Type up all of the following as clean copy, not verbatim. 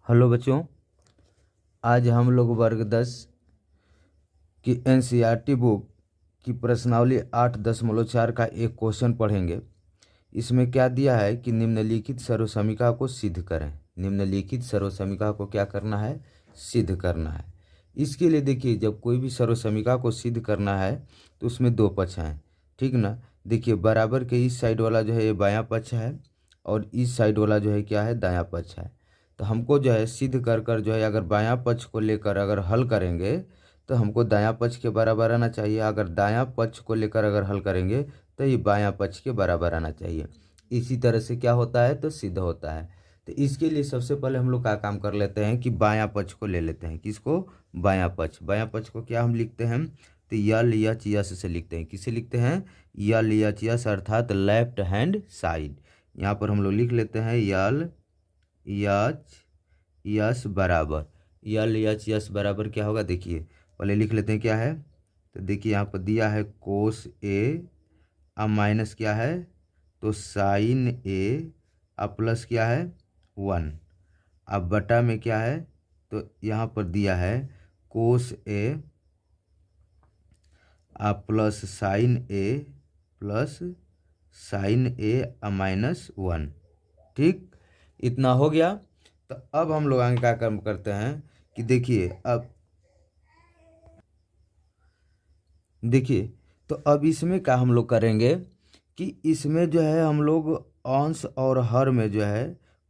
Hello बच्चों, आज हम लोग वर्ग 10 की एनसीईआरटी बुक की प्रश्नावली 8.4 का एक क्वेश्चन पढ़ेंगे। इसमें क्या दिया है कि निम्नलिखित सर्वसमीकरण को सिद्ध करें। निम्नलिखित सर्वसमीकरण को क्या करना है? सिद्ध करना है। इसके लिए देखिए, जब कोई भी सर्वसमीकरण को सिद्ध करना है तो उसमें दो पक्ष हैं, ठीक ना। देखिए, बराबर के इस साइड वाला जो है ये बायां पक्ष है और इस साइड वाला जो है क्या है? दायां पक्ष है। तो हमको जो है सिद्ध कर कर जो है, अगर बायां पक्ष को लेकर अगर हल करेंगे तो हमको दायां पक्ष के बराबर आना चाहिए। अगर दायां पक्ष को लेकर अगर हल करेंगे तो ये बायां पक्ष के बराबर आना चाहिए। इसी तरह से क्या होता है? तो सिद्ध होता है। तो इसके लिए सबसे पहले हम लोग क्या काम कर लेते हैं कि बायां पक्ष को ले लेते हैं। किसको? बायां पक्ष। बायां पक्ष को क्या हम लिखते हैं? तो यल यच यस से लिखते हैं। किसे लिखते हैं? यल यच यस, अर्थात लेफ्ट हैंड साइड। यहाँ पर हम लोग लिख लेते हैं यल यच यस बराबर, यल यच यस बराबर क्या होगा? देखिए पहले लिख लेते हैं क्या है। तो देखिए यहाँ पर दिया है कोस ए, अब माइनस क्या है? तो साइन ए, अब प्लस क्या है? 1। अब बटा में क्या है? तो यहाँ पर दिया है कोस ए, अब प्लस साइन ए, प्लस साइन ए, अब -1। ठीक, इतना हो गया। तो अब हम लोग आगे क्या काम करते हैं कि देखिए, अब इसमें क्या हम लोग करेंगे कि इसमें जो है हम लोग अंश और हर में जो है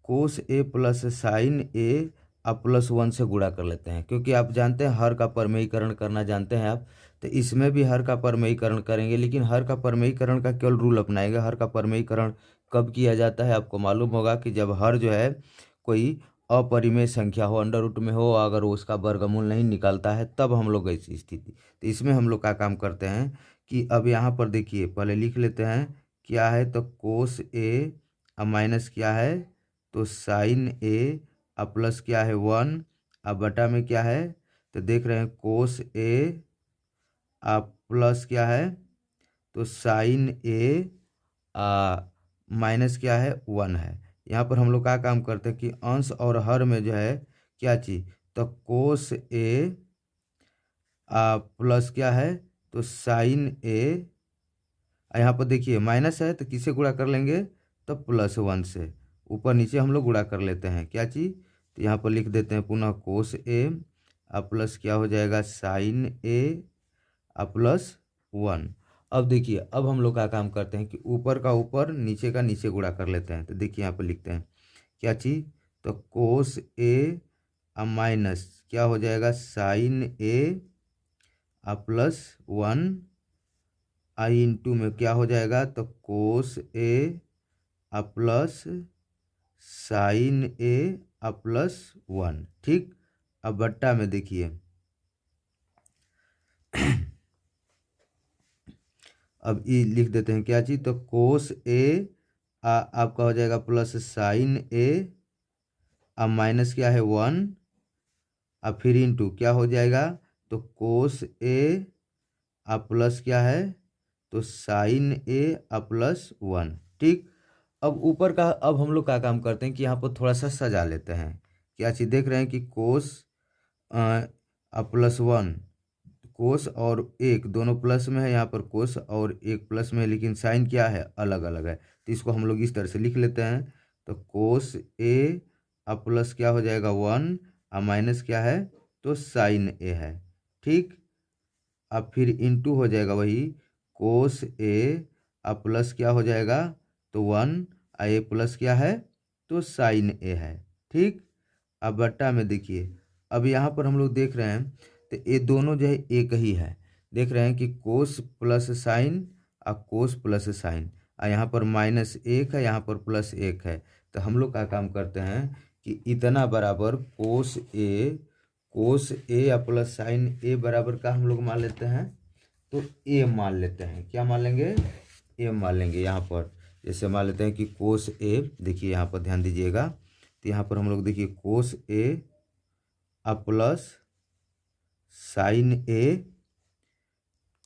कोस ए प्लस साइन ए अब +1 से गुणा कर लेते हैं, क्योंकि आप जानते हैं हर का परमेयीकरण करना जानते हैं आप। तो इसमें भी हर का परमेयीकरण करेंगे, लेकिन हर का परमेयीकरण का केवल रूल अपनाएंगे। हर का परमेयीकरण कब किया जाता है? आपको मालूम होगा कि जब हर जो है कोई अपरिमेय संख्या हो, अंडर रूट में हो, अगर वो उसका वर्गमूल नहीं निकालता है तब हम लोग ऐसी स्थिति। तो इसमें हम लोग क्या काम करते हैं कि अब यहाँ पर देखिए पहले लिख लेते हैं क्या है। तो कोस ए, अब माइनस क्या है? तो साइन ए, अब प्लस क्या है? 1, अब बटा में क्या है? तो देख रहे हैं कोस ए, अब प्लस क्या है? तो साइन ए, माइनस क्या है? 1 है। यहाँ पर हम लोग क्या काम करते हैं कि अंश और हर में जो है क्या चीज़? तो कोस ए, प्लस क्या है? तो साइन ए, यहाँ पर देखिए माइनस है तो किससे गुणा कर लेंगे? तो +1 से। ऊपर नीचे हम लोग गुणा कर लेते हैं क्या चीज़? तो यहाँ पर लिख देते हैं पुनः कोस ए, अब प्लस क्या हो जाएगा? साइन ए, अब +1। अब देखिए, अब हम लोग का काम करते हैं कि ऊपर का ऊपर, नीचे का नीचे गुणा कर लेते हैं। तो देखिए यहाँ पर लिखते हैं क्या चीज़? तो कोस ए, अब माइनस क्या हो जाएगा? साइन ए, अब +1, आई इंटू में क्या हो जाएगा? तो कोस ए, अब प्लस साइन ए, अब +1। ठीक, अब बट्टा में देखिए अब ये लिख देते हैं क्या चीज़? तो कोस ए, आपका हो जाएगा प्लस साइन ए, अब माइनस क्या है? 1, अब फिर इंटू क्या हो जाएगा? तो कोस ए, अब प्लस क्या है? तो साइन ए, अब +1। ठीक, अब ऊपर का अब हम लोग क्या काम करते हैं कि यहाँ पर थोड़ा सा सजा लेते हैं। क्या चीज़ देख रहे हैं कि कोस अब +1, कोस और एक दोनों प्लस में है, यहाँ पर कोस और एक प्लस में है, लेकिन साइन क्या है? अलग अलग है। तो इसको हम लोग इस तरह से लिख लेते हैं। तो कोस ए, अब प्लस क्या हो जाएगा? 1, अब माइनस क्या है? तो साइन ए है। ठीक, अब फिर इंटू हो जाएगा वही कोस ए, अब प्लस क्या हो जाएगा? तो 1, ए प्लस क्या है? तो साइन ए है। ठीक, अब बट्टा में देखिए, अब यहाँ पर हम लोग देख रहे हैं तो ये दोनों जो है एक ही है। देख रहे हैं कि कोस प्लस साइन और कोस प्लस साइन, और यहाँ पर -1 है, यहाँ पर +1 है। तो हम लोग क्या काम करते हैं कि इतना बराबर कोस ए या प्लस साइन ए बराबर का हम लोग मान लेते हैं। तो ए मान लेते हैं। क्या मान लेंगे? ए मान लेंगे। यहाँ पर जैसे मान लेते हैं कि कोस ए, देखिए यहाँ पर ध्यान दीजिएगा। तो यहाँ पर हम लोग देखिए कोस ए, अब प्लस साइन ए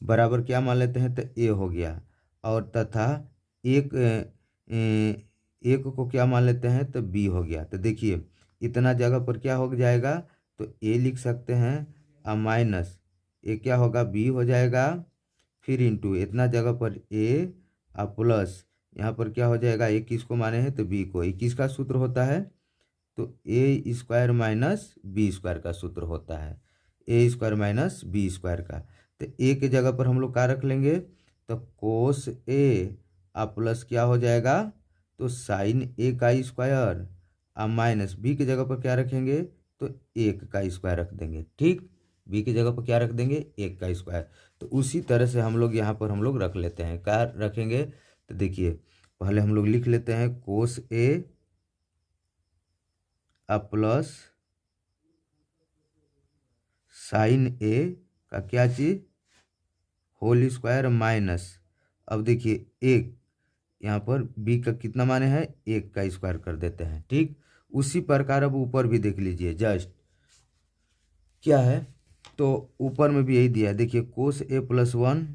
बराबर क्या मान लेते हैं? तो ए हो गया। और तथा एक को क्या मान लेते हैं? तो बी हो गया। तो देखिए इतना जगह पर क्या हो जाएगा, तो ए लिख सकते हैं और माइनस ए क्या होगा, बी हो जाएगा, फिर इंटू इतना जगह पर ए और प्लस यहाँ पर क्या हो जाएगा, ए किसको माने हैं तो बी को। 21 का सूत्र होता है तो ए स्क्वायर माइनस बी स्क्वायर का सूत्र होता है, A square minus B square का। तो ए के जगह पर हम लोग क्या रख लेंगे, तो कोस ए और प्लस क्या हो जाएगा, तो साइन ए का स्क्वायर और माइनस बी की जगह पर क्या रखेंगे, तो 1 का स्क्वायर रख देंगे। ठीक, बी की जगह पर क्या रख देंगे, 1 का स्क्वायर। तो उसी तरह से हम लोग यहाँ पर हम लोग रख लेते हैं, क्या रखेंगे, तो देखिए पहले हम लोग लिख लेते हैं कोस ए प्लस साइन ए का क्या चीज़, होल स्क्वायर माइनस, अब देखिए 1 यहाँ पर बी का कितना माने हैं, 1 का स्क्वायर कर देते हैं। ठीक, उसी प्रकार अब ऊपर भी देख लीजिए जस्ट क्या है, तो ऊपर में भी यही दिया है। देखिए कोस ए प्लस 1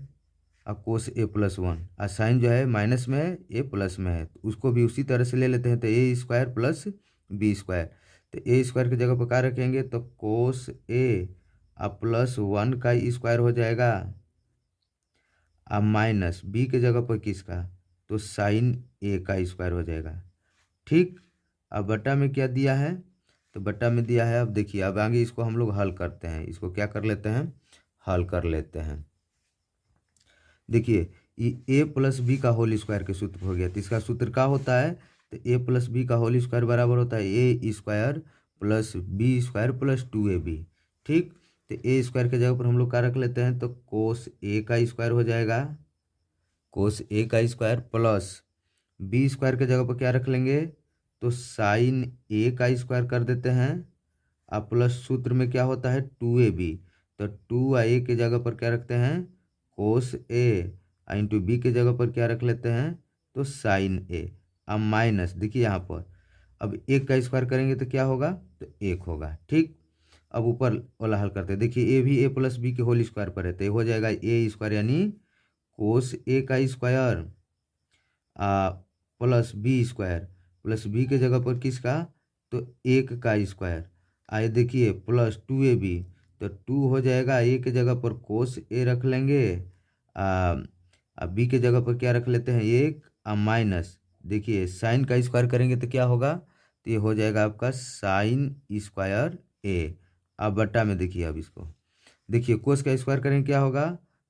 और कोस ए प्लस 1 और साइन जो है माइनस में है, ए प्लस में है, तो उसको भी उसी तरह से ले लेते हैं। तो ए स्क्वायर प्लस बी स्क्वायर, तो ए स्क्वायर की जगह पर क्या रखेंगे, तो कोस ए प्लस 1 का स्क्वायर हो जाएगा अब माइनस बी के जगह पर किसका, तो साइन ए का स्क्वायर हो जाएगा। ठीक, अब बटा में क्या दिया है, तो बटा में दिया है, अब देखिए अब आगे इसको हम लोग हल करते हैं, इसको क्या कर लेते हैं, हल कर लेते हैं। देखिए ये ए प्लस बी का होल स्क्वायर के सूत्र हो गया, तो इसका सूत्र क्या होता है, तो ए प्लस बी का होल स्क्वायर बराबर होता है A square plus B square plus 2ab। ठीक, तो ए स्क्वायर के जगह पर हम लोग क्या रख लेते हैं, तो कोस ए का स्क्वायर हो जाएगा, कोस ए का स्क्वायर प्लस बी स्क्वायर के जगह पर क्या रख लेंगे, तो साइन ए का स्क्वायर कर देते हैं और प्लस सूत्र में क्या होता है 2ab, तो 2a के जगह पर क्या रखते हैं, कोस ए इंटू बी के जगह पर क्या रख लेते हैं, तो साइन ए। अब माइनस देखिए यहाँ पर अब 1 का स्क्वायर करेंगे तो क्या होगा, तो 1 होगा। ठीक, अब ऊपर वाला हल करते हैं। देखिए ए भी ए प्लस बी के होल स्क्वायर पर है, तो हो जाएगा ए स्क्वायर यानी कोस ए का square plus B square plus B के जगह पर किसका, तो 1 का स्क्वायर आए, देखिए प्लस 2ab, तो 2 हो जाएगा, ए के जगह पर कोस ए रख लेंगे बी के जगह पर क्या रख लेते हैं 1 माइनस, देखिए साइन का स्क्वायर करेंगे तो क्या होगा, तो ये हो जाएगा आपका साइन स्क्वायर ए। अब बट्टा में देखिए अब इसको देखिए कोस का स्क्वायर करेंगे क्या होगा,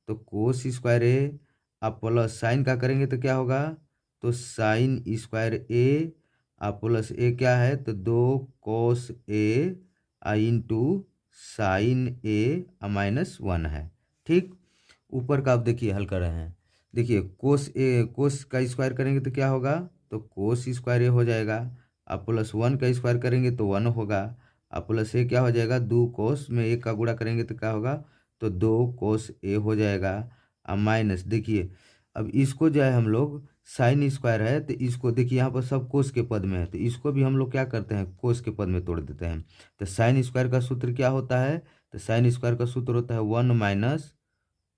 तो कोस स्क्वायर ए, आप प्लस साइन का करेंगे तो क्या होगा, तो साइन स्क्वायर ए प्लस ए क्या है, तो 2 कोस ए इंटू साइन ए माइनस 1 है। ठीक, ऊपर का आप देखिए हल कर रहे हैं, देखिए कोस का स्क्वायर करेंगे तो क्या होगा, तो कोस स्क्वायर ए हो जाएगा, आप प्लस 1 का स्क्वायर करेंगे तो 1 होगा, अब प्लस ए क्या हो जाएगा, 2 कोस में 1 का गुणा करेंगे तो क्या होगा, तो 2 कोस ए हो जाएगा। अब माइनस देखिए अब इसको जो है हम लोग साइन स्क्वायर है, तो इसको देखिए यहाँ पर सब कोस के पद में है, तो इसको भी हम लोग क्या करते हैं, कोस के पद में तोड़ देते हैं। तो साइन स्क्वायर का सूत्र क्या होता है, तो साइन स्क्वायर का सूत्र होता है 1 माइनस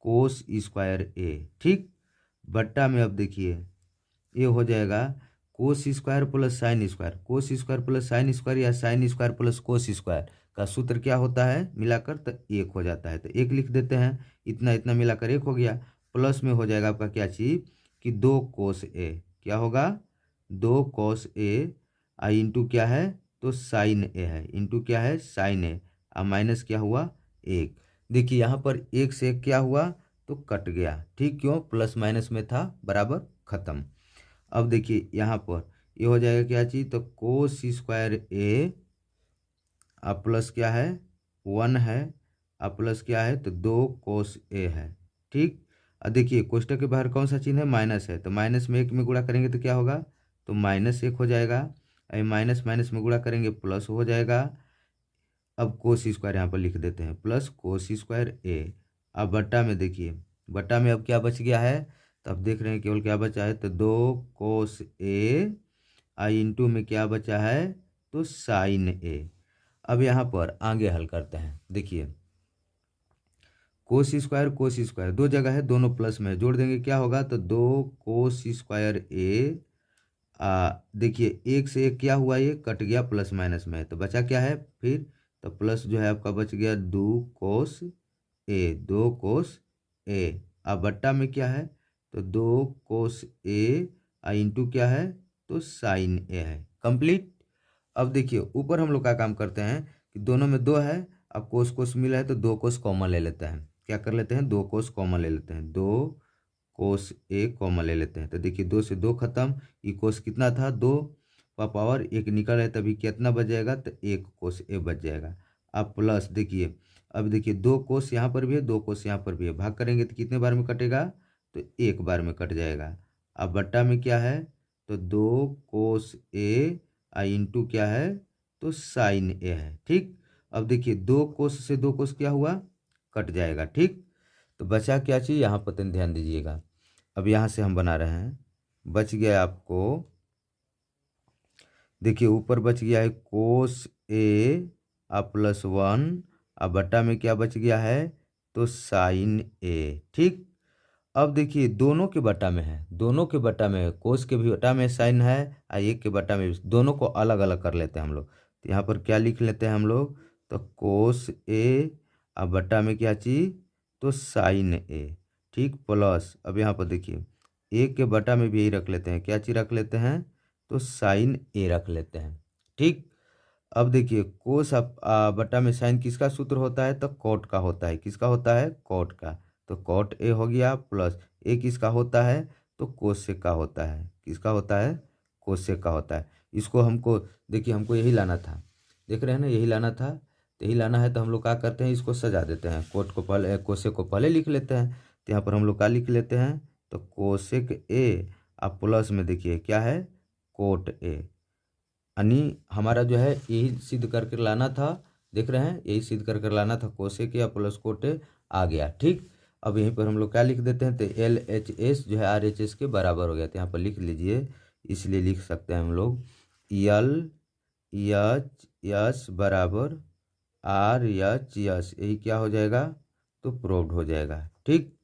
कोस स्क्वायर ए। ठीक, बट्टा में अब देखिए ये हो जाएगा cos square plus sine square, cos square plus sine square या sine square plus cos square का सूत्र क्या होता है मिलाकर, तो 1 हो जाता है, तो 1 लिख देते हैं, इतना इतना मिलाकर 1 हो गया। प्लस में हो जाएगा आपका क्या चीज़ कि 2 कोस ए, क्या होगा 2 कोस ए इंटू क्या है, तो साइन ए है, इंटू क्या है साइन ए, और माइनस क्या हुआ 1। देखिए यहाँ पर 1 से 1 क्या हुआ, तो कट गया। ठीक, क्यों, प्लस माइनस में था, बराबर ख़त्म। अब देखिए यहाँ पर ये हो जाएगा क्या चीज़, तो कोस स्क्वायर ए प्लस क्या है 1 है, प्लस क्या है, तो 2 कोस ए है। ठीक, अब देखिए कोष्टक के बाहर कौन सा चिन्ह है, माइनस है, तो माइनस में 1 में गुणा करेंगे तो क्या होगा, तो -1 हो जाएगा, माइनस माइनस में गुणा करेंगे प्लस हो जाएगा। अब कोस स्क्वायर यहाँ पर लिख देते हैं, प्लस कोस स्क्वायर ए। अब बट्टा में देखिए, बट्टा में अब क्या बच गया है, तो अब देख रहे हैं केवल क्या बचा है, तो 2 कोस ए इंटू में क्या बचा है, तो साइन ए। अब यहाँ पर आगे हल करते हैं, देखिए कोस स्क्वायर दो जगह है, दोनों प्लस में जोड़ देंगे क्या होगा, तो 2 कोस स्क्वायर ए देखिए एक से एक क्या हुआ, ये कट गया, प्लस माइनस में है, तो बचा क्या है फिर, तो प्लस जो है आपका बच गया 2 कोस ए। अब बट्टा में क्या है, तो 2 कोस ए इंटू क्या है, तो साइन ए है। कंप्लीट। अब देखिए ऊपर हम लोग का काम करते हैं कि दोनों में 2 है, अब कोस कोस मिला है तो 2 कोस कॉमन ले लेते हैं। क्या कर लेते हैं, 2 कोस कॉमन ले लेते हैं, 2 कोस ए कॉमन ले लेते हैं। तो देखिए 2 से 2 खत्म, ये कोस कितना था, 2 का पावर 1 निकल है, तभी कितना बच जाएगा, तो 1 कोस ए बच जाएगा। अब प्लस देखिए, अब देखिए 2 कोस यहाँ पर भी है, 2 कोस यहाँ पर भी है, भाग करेंगे तो कितने बार में कटेगा, तो 1 बार में कट जाएगा। अब बट्टा में क्या है, तो 2 कोस ए इंटू क्या है, तो साइन ए है। ठीक। अब देखिए 2 कोस से 2 कोस क्या हुआ, कट जाएगा। ठीक। तो बचा क्या चीज़, यहाँ पर ध्यान दीजिएगा। अब यहाँ से हम बना रहे हैं, बच गया आपको, देखिए ऊपर बच गया है कोस ए +1, अब बट्टा में क्या बच गया है, तो साइन ए। ठीक। अब देखिए दोनों के बट्टा में है, दोनों के बट्टा में है, कोस के भी बट्टा में साइन है और एक के बट्टा में भी, दोनों को अलग अलग कर लेते हैं हम लोग। तो यहाँ पर क्या लिख लेते हैं हम लोग, तो कोस ए, अब बट्टा में क्या चीज़, तो साइन ए। ठीक। प्लस अब यहाँ पर देखिए एक के बट्टा में भी यही रख लेते हैं, क्या चीज़ रख लेते हैं, तो साइन ए रख लेते हैं। ठीक। अब देखिए कोस बट्टा में साइन किसका सूत्र होता है, तो कॉट का होता है। किसका होता है, कॉट का। तो कॉट ए हो गया, प्लस ए किसका होता है, तो कोसेक का होता है। किसका होता है, कोसेक का होता है। इसको हमको देखिए, हमको यही लाना था, देख रहे हैं ना, यही लाना था। तो यही लाना है तो हम लोग क्या करते हैं, इसको सजा देते हैं, कोट को पहले, कोसेक को पहले लिख लेते हैं। तो यहाँ पर हम लोग क्या लिख लेते हैं, तो कोसेक ए, अब प्लस में देखिए क्या है, कोट ए। यानी हमारा जो है यही सिद्ध करके लाना था, देख रहे हैं, यही सिद्ध करके लाना था, कोसेक या प्लस कोट ए आ गया। ठीक। अब यहीं पर हम लोग क्या लिख देते हैं, तो LHS जो है RHS के बराबर हो गया। तो यहाँ पर लिख लीजिए, इसलिए लिख सकते हैं हम लोग LHS बराबर RHS, यही क्या हो जाएगा, तो प्रूव्ड हो जाएगा। ठीक।